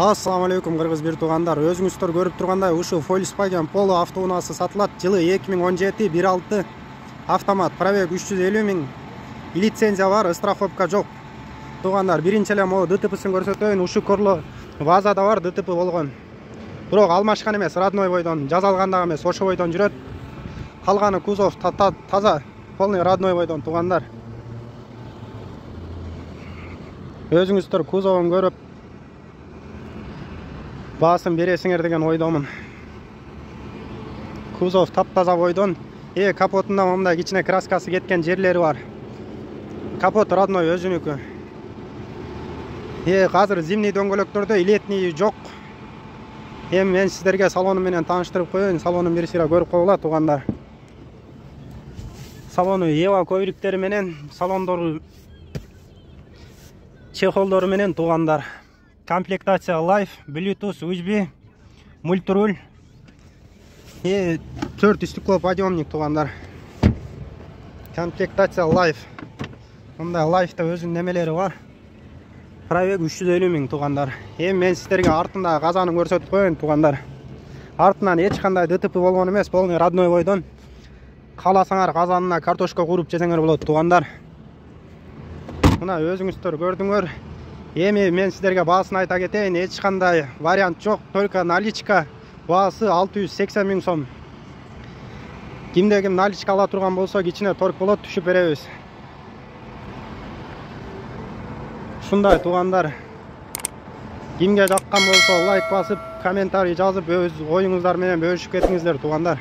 Assalamu алейкум кыргыз бир туугандар. Өзүңүздөр көрүп тургандай ушул Volkswagen Polo автоунаасы сатылат. Жылы 2017 1.6 автомат. Пробег 350 миң. Лицензия бар, страховка жок. Туугандар, биринчи эле могу ДТПсын көрсөтөйүн. Ушул корло базада бар ДТП болгон. Бирок алмашкан эмес, родной бойдон, жазалгандагы эмес, ошо бойдон жүрөт. Калганы кузов таза, полный родной бойдон туугандар. Өзүңүздөр кузовун көрүп баасын бересиңер деген ойдомун. Кузов таптаза бойдон. Капотунда момундай кичине краскасы кеткен жерлери бар. Капот родной өзүнүкү. Азыр зимний дөңгөлөктөрдө летний жок. Мен сиздерге салону менен тааныштырып коеюн. Салонун бир сыйра көрүп койгула туугандар. Салону Ева ковриктери менен, салондору чехолдору менен туугандар. Комплектация Life, Bluetooth, USB, мультруль, 4 стеклоподъемник туугандар. Комплектация Life. Мындай Life'та өзүнүн немелери бар. Пробег 350 миң туугандар. Мен сиздерге артында казанын көрсөтүп коеюн туугандар. Артынан эч кандай ДТП болгон эмес, полный родной бойдон. Кааласаңар казанына картошка кууруп жесеңер болот туугандар. Мына өзүңүздөр көрдүңөр. Мен сиздерге баасын айта кетейин, эч кандай вариант жок, только наличка. Баасы 680 миң сом. Кимде ким наличка ала турган болсо, кичине торг болот, түшүп беребиз. Ушундай туугандар. Кимге жаккан болсо лайк басып, комментарий жазып, өз оюңуздар менен бөлүшүп кетиңиздер туугандар.